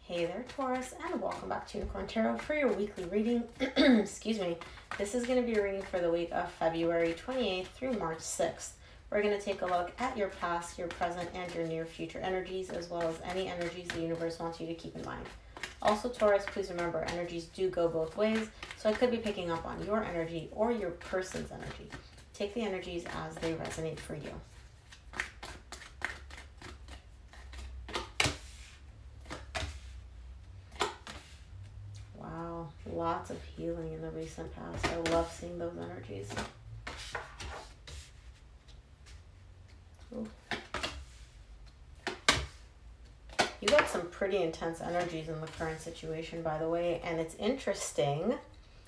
Hey there, Taurus, and welcome back to Unicorn Tarot for your weekly reading. Excuse me. This is going to be a reading for the week of February 28th through March 6th. We're going to take a look at your past, your present, and your near future energies, as well as any energies the universe wants you to keep in mind. Also, Taurus, please remember, energies do go both ways, so I could be picking up on your energy or your person's energy. Take the energies as they resonate for you. Wow, lots of healing in the recent past. I love seeing those energies. Ooh. You got some pretty intense energies in the current situation, by the way, and it's interesting.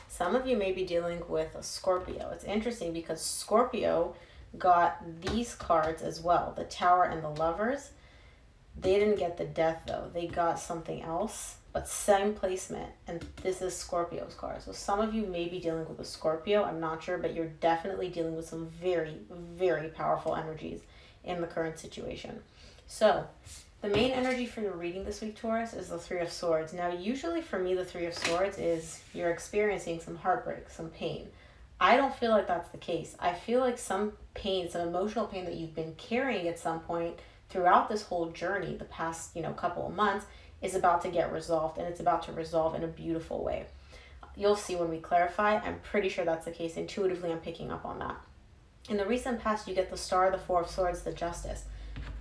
Some of you may be dealing with a Scorpio. It's interesting because Scorpio got these cards as well, the Tower and the Lovers. They didn't get the Death, though. They got something else, but same placement, and this is Scorpio's card. So some of you may be dealing with a Scorpio. I'm not sure, but you're definitely dealing with some very, very powerful energies in the current situation. So the main energy for your reading this week, Taurus, is the Three of Swords. Now, usually for me, the Three of Swords is you're experiencing some heartbreak, some pain. I don't feel like that's the case. I feel like some pain, some emotional pain that you've been carrying at some point throughout this whole journey, the past, couple of months, is about to get resolved, and it's about to resolve in a beautiful way. You'll see when we clarify. I'm pretty sure that's the case. Intuitively, I'm picking up on that. In the recent past, you get the Star, the Four of Swords, the Justice.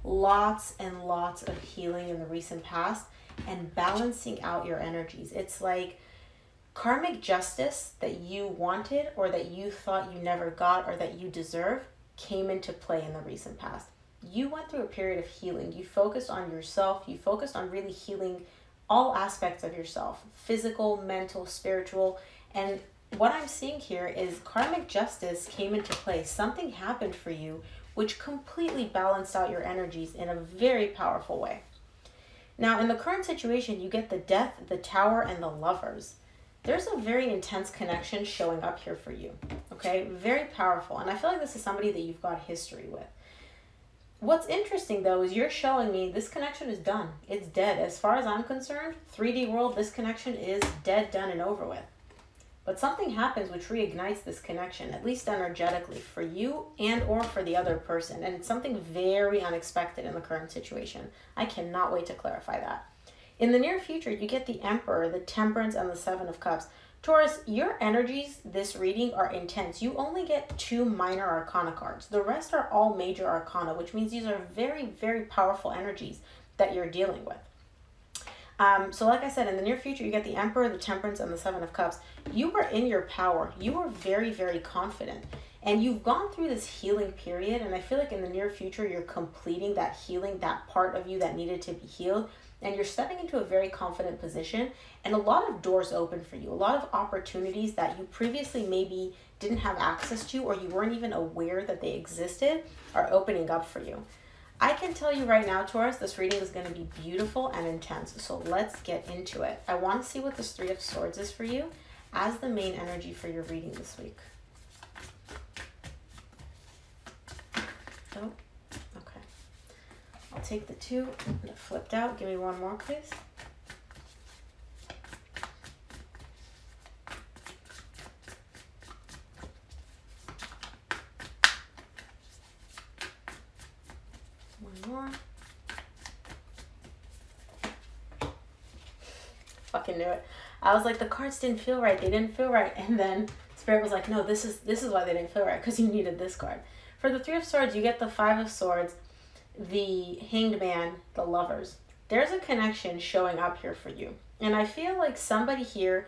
Lots and lots of healing in the recent past and balancing out your energies. It's like karmic justice that you wanted or that you thought you never got or that you deserve came into play in the recent past. You went through a period of healing. You focused on yourself. You focused on really healing all aspects of yourself, physical, mental, spiritual. And what I'm seeing here is karmic justice came into play. Something happened for you which completely balanced out your energies in a very powerful way. Now, in the current situation, you get the Death, the Tower, and the Lovers. There's a very intense connection showing up here for you, okay? Very powerful. And I feel like this is somebody that you've got history with. What's interesting, though, is you're showing me this connection is done. It's dead. As far as I'm concerned, 3D world, this connection is dead, done, and over with. But something happens which reignites this connection, at least energetically, for you and or for the other person. And it's something very unexpected in the current situation. I cannot wait to clarify that. In the near future, you get the Emperor, the Temperance, and the Seven of Cups. Taurus, your energies this reading are intense. You only get 2 minor arcana cards. The rest are all major arcana, which means these are very, very powerful energies that you're dealing with. So like I said, in the near future, you get the Emperor, the Temperance, and the Seven of Cups. You are in your power. You are very, very confident. And you've gone through this healing period, and I feel like in the near future, you're completing that healing, that part of you that needed to be healed. And you're stepping into a very confident position, and a lot of doors open for you. A lot of opportunities that you previously maybe didn't have access to, or you weren't even aware that they existed, are opening up for you. I can tell you right now, Taurus, this reading is going to be beautiful and intense. So let's get into it. I want to see what this Three of Swords is for you as the main energy for your reading this week. Oh, okay. I'll take the 2 that flipped out. Give me one more, please. One more. Fucking knew it. I was like, the cards didn't feel right. They didn't feel right. And then Spirit was like, no, this is why they didn't feel right, because you needed this card. For the Three of Swords, you get the Five of Swords, the Hanged Man, the Lovers. There's a connection showing up here for you. And I feel like somebody here,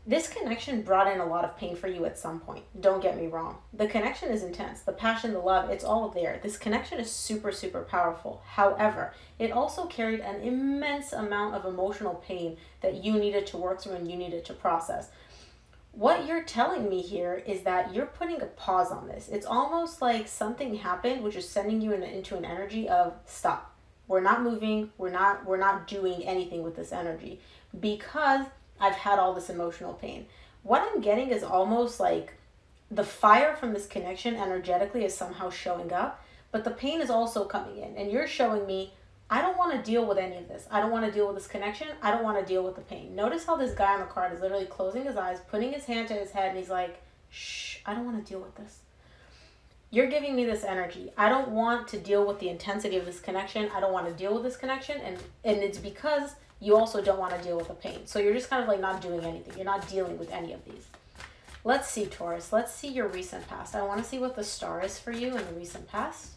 this connection brought in a lot of pain for you at some point. Don't get me wrong. The connection is intense. The passion, the love, it's all there. This connection is super, super powerful. However, it also carried an immense amount of emotional pain that you needed to work through and you needed to process. What you're telling me here is that you're putting a pause on this. It's almost like something happened, which is sending you into an energy of stop. We're not moving. We're not doing anything with this energy because I've had all this emotional pain. What I'm getting is almost like the fire from this connection energetically is somehow showing up, but the pain is also coming in. And you're showing me, I don't want to deal with any of this. I don't want to deal with this connection. I don't want to deal with the pain. Notice how this guy on the card is literally closing his eyes, putting his hand to his head, and he's like, shh, I don't want to deal with this. You're giving me this energy. I don't want to deal with the intensity of this connection. I don't want to deal with this connection. And it's because you also don't want to deal with the pain. So you're just kind of like not doing anything. You're not dealing with any of these. Let's see, Taurus. Let's see your recent past. I want to see what the star is for you in the recent past.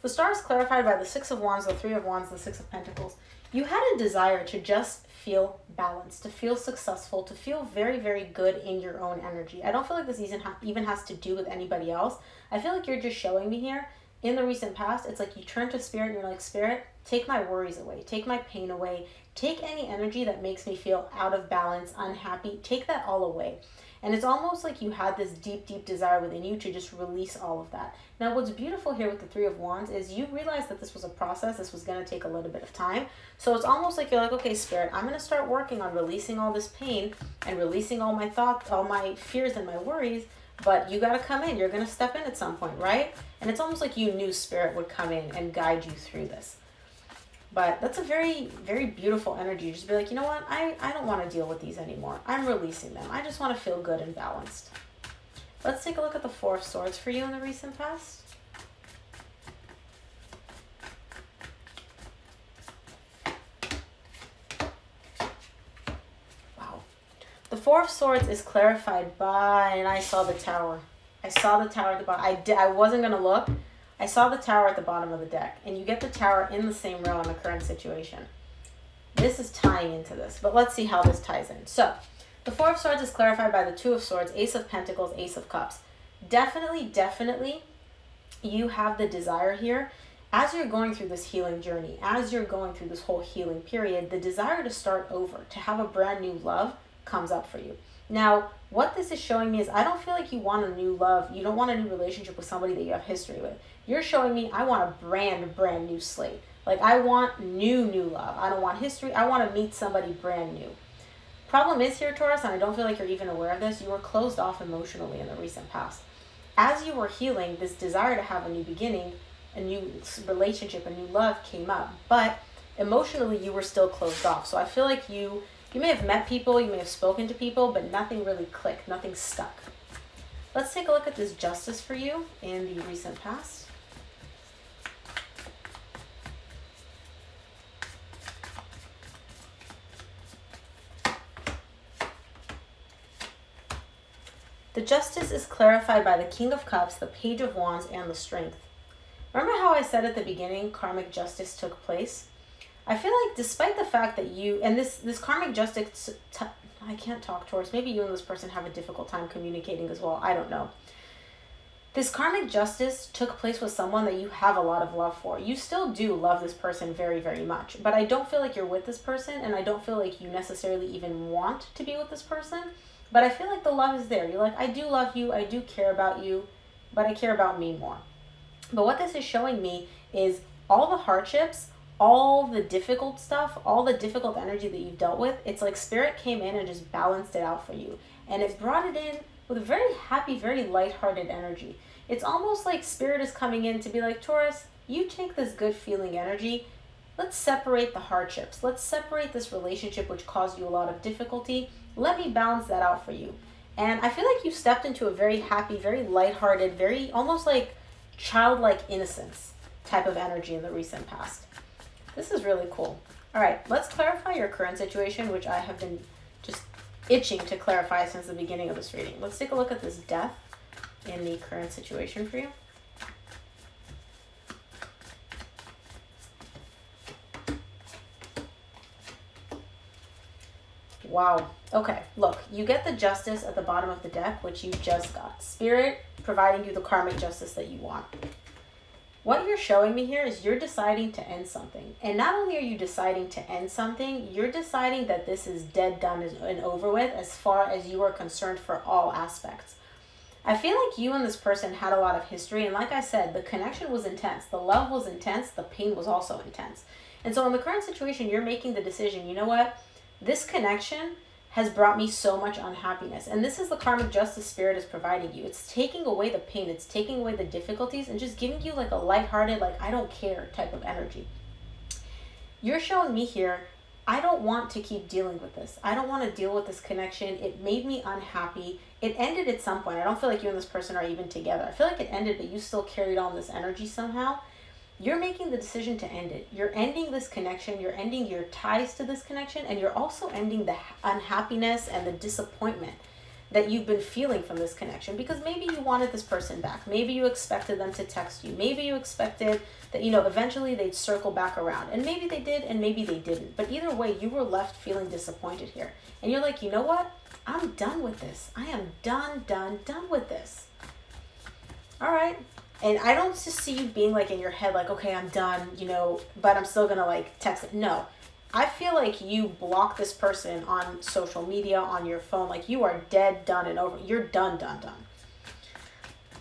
The star is clarified by the Six of Wands, the Three of Wands, the Six of Pentacles. You had a desire to just feel balanced, to feel successful, to feel very, very good in your own energy. I don't feel like this even has to do with anybody else. I feel like you're just showing me here, in the recent past, it's like you turn to Spirit and you're like, Spirit, take my worries away, take my pain away, take any energy that makes me feel out of balance, unhappy, take that all away. And it's almost like you had this deep, deep desire within you to just release all of that. Now, what's beautiful here with the Three of Wands is you realize that this was a process. This was going to take a little bit of time. So it's almost like you're like, okay, Spirit, I'm going to start working on releasing all this pain and releasing all my thoughts, all my fears and my worries. But you got to come in. You're going to step in at some point, right? And it's almost like you knew Spirit would come in and guide you through this. But that's a very, very beautiful energy. Just be like, you know what? I don't want to deal with these anymore. I'm releasing them. I just want to feel good and balanced. Let's take a look at the Four of Swords for you in the recent past. Wow. The Four of Swords is clarified by, and I saw the Tower. I saw the Tower at the bottom. I wasn't going to look. I saw the Tower at the bottom of the deck, and you get the Tower in the same row in the current situation. This is tying into this, but let's see how this ties in. So, the Four of Swords is clarified by the Two of Swords, Ace of Pentacles, Ace of Cups. Definitely, you have the desire here. As you're going through this healing journey, as you're going through this whole healing period, the desire to start over, to have a brand new love comes up for you. Now, what this is showing me is I don't feel like you want a new love. You don't want a new relationship with somebody that you have history with. You're showing me I want a brand new slate. Like I want new love. I don't want history. I want to meet somebody brand new. Problem is here, Taurus, and I don't feel like you're even aware of this, you were closed off emotionally in the recent past. As you were healing, this desire to have a new beginning, a new relationship, a new love came up. But emotionally, you were still closed off. So I feel like you may have met people, you may have spoken to people, but nothing really clicked, nothing stuck. Let's take a look at this Justice for you in the recent past. The Justice is clarified by the King of Cups, the Page of Wands, and the Strength. Remember how I said at the beginning karmic justice took place? I feel like despite the fact that you, and this karmic justice, I can't talk, Taurus, maybe you and this person have a difficult time communicating as well, I don't know. This karmic justice took place with someone that you have a lot of love for. You still do love this person very, very much, but I don't feel like you're with this person, and I don't feel like you necessarily even want to be with this person. But I feel like the love is there. You're like, I do love you, I do care about you, but I care about me more. But what this is showing me is all the hardships, all the difficult stuff, all the difficult energy that you've dealt with, it's like Spirit came in and just balanced it out for you. And it brought it in with a very happy, very lighthearted energy. It's almost like Spirit is coming in to be like, Taurus, you take this good feeling energy, let's separate the hardships. Let's separate this relationship which caused you a lot of difficulty. Let me balance that out for you. And I feel like you stepped into a very happy, very lighthearted, very almost like childlike innocence type of energy in the recent past. This is really cool. All right, let's clarify your current situation, which I have been just itching to clarify since the beginning of this reading. Let's take a look at this Death in the current situation for you. Wow. Okay, look, you get the Justice at the bottom of the deck, which you just got. Spirit providing you the karmic justice that you want. What you're showing me here is you're deciding to end something. And not only are you deciding to end something, you're deciding that this is dead, done, and over with as far as you are concerned for all aspects. I feel like you and this person had a lot of history, and like I said, the connection was intense. The love was intense. The pain was also intense. And so in the current situation, you're making the decision, you know what? This connection has brought me so much unhappiness. And this is the karmic justice spirit is providing you. It's taking away the pain, it's taking away the difficulties, and just giving you like a lighthearted, like I don't care type of energy. You're showing me here, I don't want to keep dealing with this. I don't want to deal with this connection. It made me unhappy. It ended at some point. I don't feel like you and this person are even together. I feel like it ended, but you still carried on this energy somehow. You're making the decision to end it. You're ending this connection. You're ending your ties to this connection. And you're also ending the unhappiness and the disappointment that you've been feeling from this connection, because maybe you wanted this person back. Maybe you expected them to text you. Maybe you expected that, eventually they'd circle back around. And maybe they did, and maybe they didn't. But either way, you were left feeling disappointed here. And you're like, you know what? I'm done with this. I am done with this. All right. And I don't just see you being like in your head, like, okay, I'm done, but I'm still going to like text it. No. I feel like you block this person on social media, on your phone. Like you are dead, done, and over. You're done.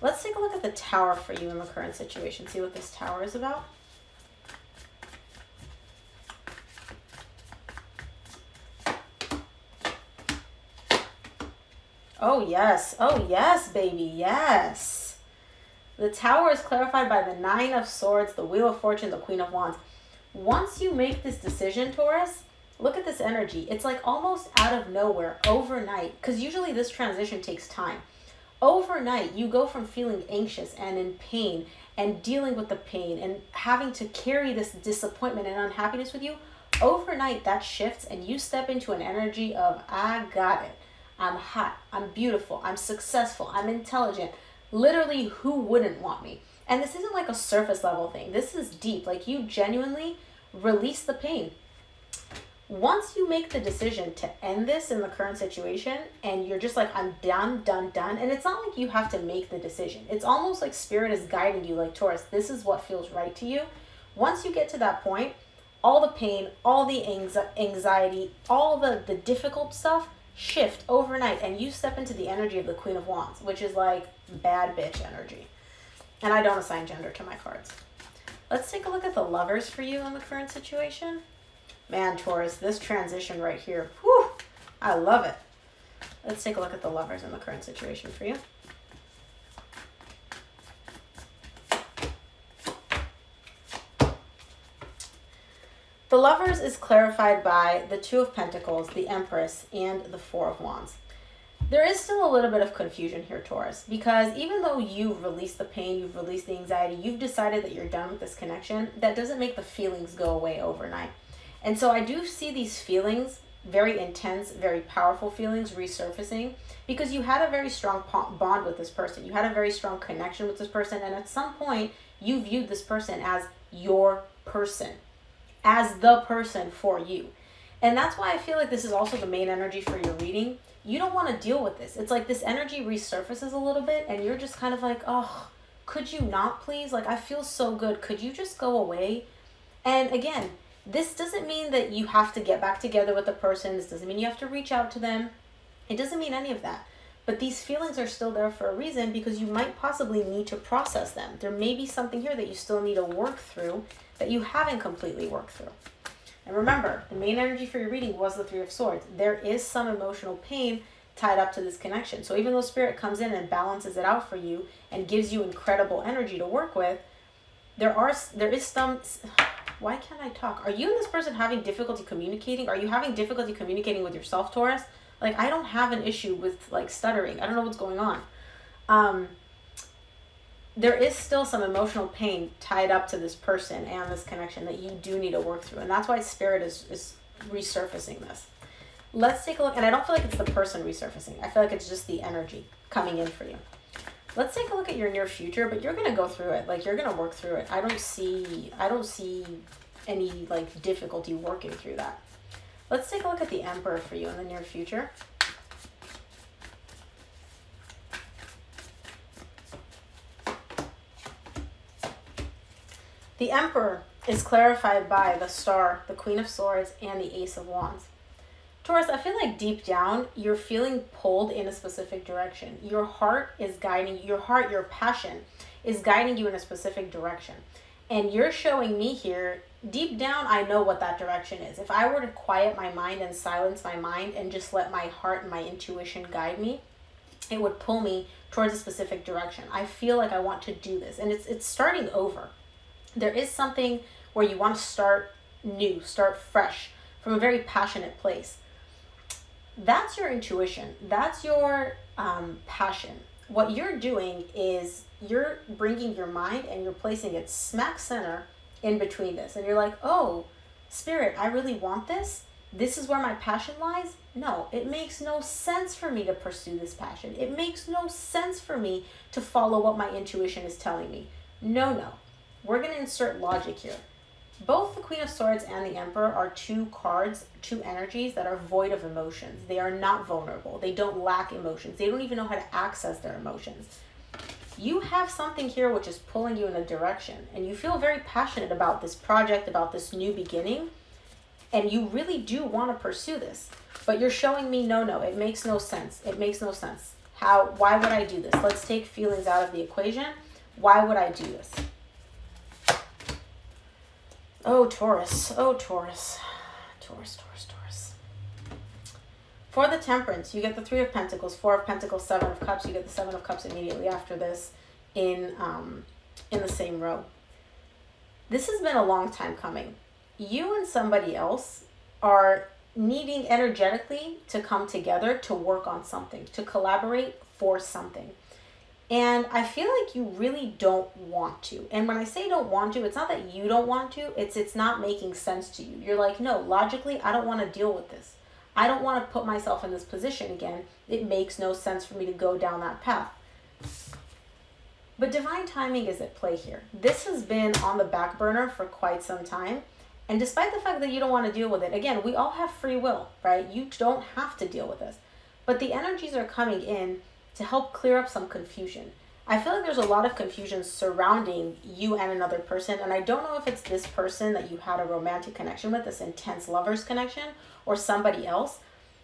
Let's take a look at the Tower for you in the current situation. See what this Tower is about. Oh, yes, baby. Yes. The Tower is clarified by the Nine of Swords, the Wheel of Fortune, the Queen of Wands. Once you make this decision, Taurus, look at this energy. It's like almost out of nowhere, overnight, because usually this transition takes time. Overnight, you go from feeling anxious and in pain and dealing with the pain and having to carry this disappointment and unhappiness with you. Overnight, that shifts and you step into an energy of, I got it. I'm hot. I'm beautiful. I'm successful. I'm intelligent. Literally, who wouldn't want me? And this isn't like a surface level thing. This is deep. Like you genuinely release the pain. Once you make the decision to end this in the current situation and you're just like, I'm done. And it's not like you have to make the decision. It's almost like spirit is guiding you, like Taurus, this is what feels right to you. Once you get to that point, all the pain, all the anxiety, all the difficult stuff shift overnight and you step into the energy of the Queen of Wands, which is like bad bitch energy. And I don't assign gender to my cards. Let's take a look at the Lovers for you in the current situation. Man, Taurus, this transition right here, whew, I love it. Let's take a look at the Lovers in the current situation for you. The Lovers is clarified by the Two of Pentacles, the Empress, and the Four of Wands. There is still a little bit of confusion here, Taurus, because even though you've released the pain, you've released the anxiety, you've decided that you're done with this connection, that doesn't make the feelings go away overnight. And so I do see these feelings, very intense, very powerful feelings resurfacing because you had a very strong bond with this person. You had a very strong connection with this person. And at some point, you viewed this person as your person, as the person for you. And that's why I feel like this is also the main energy for your reading. You don't want to deal with this. It's like this energy resurfaces a little bit and you're just kind of like, oh, could you not please? Like, I feel so good. Could you just go away? And again, this doesn't mean that you have to get back together with the person. This doesn't mean you have to reach out to them. It doesn't mean any of that. But these feelings are still there for a reason because you might possibly need to process them. There may be something here that you still need to work through that you haven't completely worked through. And remember, the main energy for your reading was the Three of Swords. There is some emotional pain tied up to this connection. So even though Spirit comes in and balances it out for you and gives you incredible energy to work with, there is some... Why can't I talk? Are you and this person having difficulty communicating? Are you having difficulty communicating with yourself, Taurus? Like, I don't have an issue with, like, stuttering. I don't know what's going on. There is still some emotional pain tied up to this person and this connection that you do need to work through. And that's why Spirit is resurfacing this. Let's take a look. And I don't feel like it's the person resurfacing. I feel like it's just the energy coming in for you. Let's take a look at your near future, but you're going to go through it. Like, you're going to work through it. I don't see any, like, difficulty working through that. Let's take a look at the Emperor for you in the near future. The Emperor is clarified by the Star, the Queen of Swords, and the Ace of Wands. Taurus, I feel like deep down, you're feeling pulled in a specific direction. Your heart is guiding, your passion is guiding you in a specific direction. And you're showing me here, deep down, I know what that direction is. If I were to quiet my mind and silence my mind and just let my heart and my intuition guide me, it would pull me towards a specific direction. I feel like I want to do this. And it's starting over. There is something where you want to start new, start fresh, from a very passionate place. That's your intuition. That's your passion. What you're doing is you're bringing your mind and you're placing it smack center in between this. And you're like, oh, Spirit, I really want this. This is where my passion lies. No, it makes no sense for me to pursue this passion. It makes no sense for me to follow what my intuition is telling me. No. We're going to insert logic here. Both the Queen of Swords and the Emperor are two cards, two energies that are void of emotions. They are not vulnerable. They don't lack emotions. They don't even know how to access their emotions. You have something here which is pulling you in a direction, and you feel very passionate about this project, about this new beginning, and you really do want to pursue this. But you're showing me, no, it makes no sense. It makes no sense. Why would I do this? Let's take feelings out of the equation. Why would I do this? Oh, Taurus. Oh, Taurus. Taurus. For the Temperance, you get the Three of Pentacles, Four of Pentacles, Seven of Cups. You get the Seven of Cups immediately after this in the same row. This has been a long time coming. You and somebody else are needing energetically to come together to work on something, to collaborate for something. And I feel like you really don't want to. And when I say don't want to, it's not that you don't want to, it's not making sense to you. You're like, no, logically, I don't want to deal with this. I don't want to put myself in this position again. It makes no sense for me to go down that path. But divine timing is at play here. This has been on the back burner for quite some time. And despite the fact that you don't want to deal with it, again, we all have free will, right? You don't have to deal with this. But the energies are coming in to help clear up some confusion. I feel like there's a lot of confusion surrounding you and another person, and I don't know if it's this person that you had a romantic connection with, this intense lover's connection, or somebody else,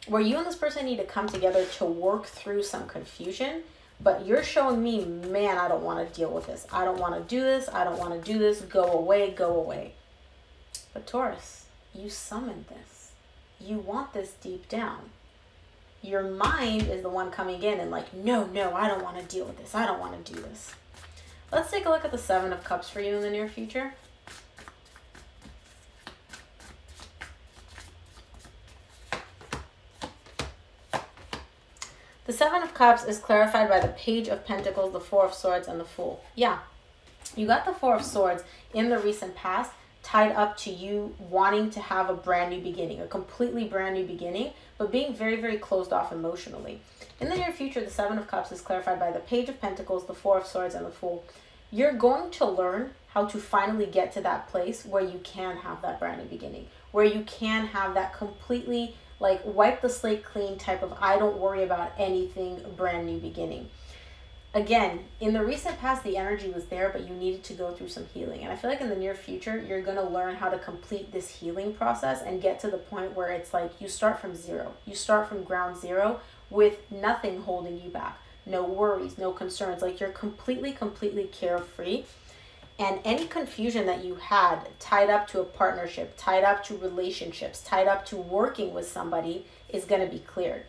where you and this person need to come together to work through some confusion, but you're showing me, man, I don't want to deal with this. I don't want to do this. I don't want to do this. Go away, go away. But Taurus, you summoned this. You want this deep down. Your mind is the one coming in and like, no, I don't want to deal with this. I don't want to do this. Let's take a look at the Seven of Cups for you in the near future. The Seven of Cups is clarified by the Page of Pentacles, the Four of Swords, and the Fool. Yeah, you got the Four of Swords in the recent past tied up to you wanting to have a brand new beginning, a completely brand new beginning, but being very, very closed off emotionally. In the near future, the Seven of Cups is clarified by the Page of Pentacles, the Four of Swords, and the Fool. You're going to learn how to finally get to that place where you can have that brand new beginning, where you can have that completely like wipe the slate clean type of I don't worry about anything brand new beginning. Again, in the recent past, the energy was there, but you needed to go through some healing. And I feel like in the near future, you're going to learn how to complete this healing process and get to the point where it's like you start from zero. You start from ground zero with nothing holding you back. No worries, no concerns. Like you're completely carefree. And any confusion that you had tied up to a partnership, tied up to relationships, tied up to working with somebody is going to be cleared.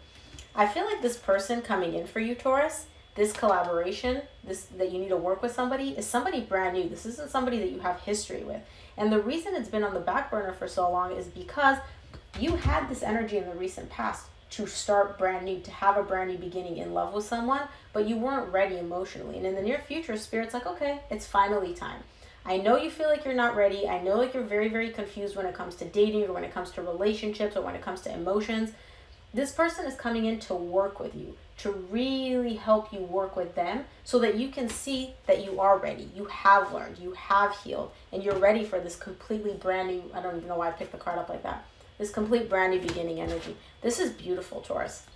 I feel like this person coming in for you, Taurus, this collaboration, this that you need to work with somebody, is somebody brand new. This isn't somebody that you have history with. And the reason it's been on the back burner for so long is because you had this energy in the recent past to start brand new, to have a brand new beginning in love with someone, but you weren't ready emotionally. And in the near future, Spirit's like, okay, it's finally time. I know you feel like you're not ready. I know like you're very, very confused when it comes to dating or when it comes to relationships or when it comes to emotions. This person is coming in to work with you, to really help you work with them so that you can see that you are ready. You have learned, you have healed, and you're ready for this completely brand new, I don't even know why I picked the card up like that, this complete brand new beginning energy. This is beautiful, Taurus.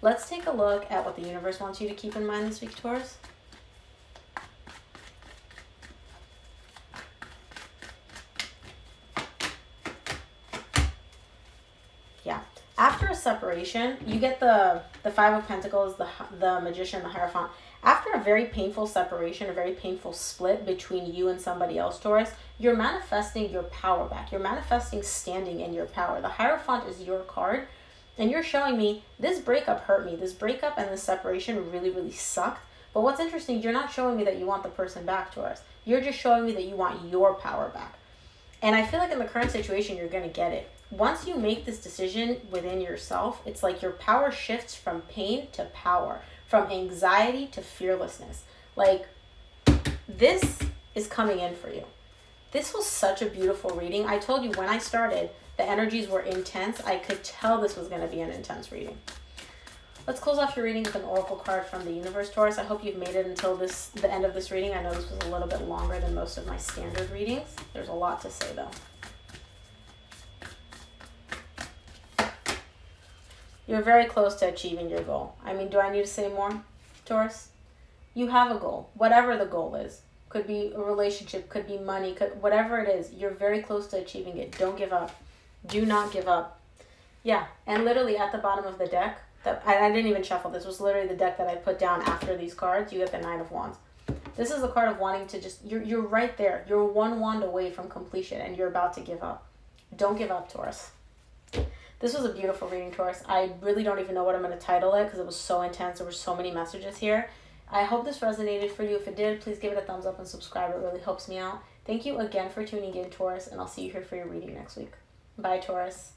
Let's take a look at what the universe wants you to keep in mind this week, Taurus. Yeah. After a separation, you get the Five of Pentacles, the Magician, the Hierophant. After a very painful separation, a very painful split between you and somebody else, Taurus, you're manifesting your power back. You're manifesting standing in your power. The Hierophant is your card, and you're showing me this breakup hurt me. This breakup and this separation really, really sucked. But what's interesting, you're not showing me that you want the person back, Taurus. You're just showing me that you want your power back. And I feel like in the current situation, you're going to get it. Once you make this decision within yourself, it's like your power shifts from pain to power, from anxiety to fearlessness. Like, this is coming in for you. This was such a beautiful reading. I told you when I started, the energies were intense. I could tell this was going to be an intense reading. Let's close off your reading with an oracle card from the universe, Taurus. I hope you've made it until the end of this reading. I know this was a little bit longer than most of my standard readings. There's a lot to say, though. You're very close to achieving your goal. I mean, do I need to say more, Taurus? You have a goal, whatever the goal is. Could be a relationship, could be money, whatever it is. You're very close to achieving it. Don't give up. Do not give up. Yeah, and literally at the bottom of the deck, I didn't even shuffle. This was literally the deck that I put down after these cards. You get the Nine of Wands. This is the card of wanting to just, you're right there. You're one wand away from completion and you're about to give up. Don't give up, Taurus. This was a beautiful reading, Taurus. I really don't even know what I'm going to title it because it was so intense. There were so many messages here. I hope this resonated for you. If it did, please give it a thumbs up and subscribe. It really helps me out. Thank you again for tuning in, Taurus, and I'll see you here for your reading next week. Bye, Taurus.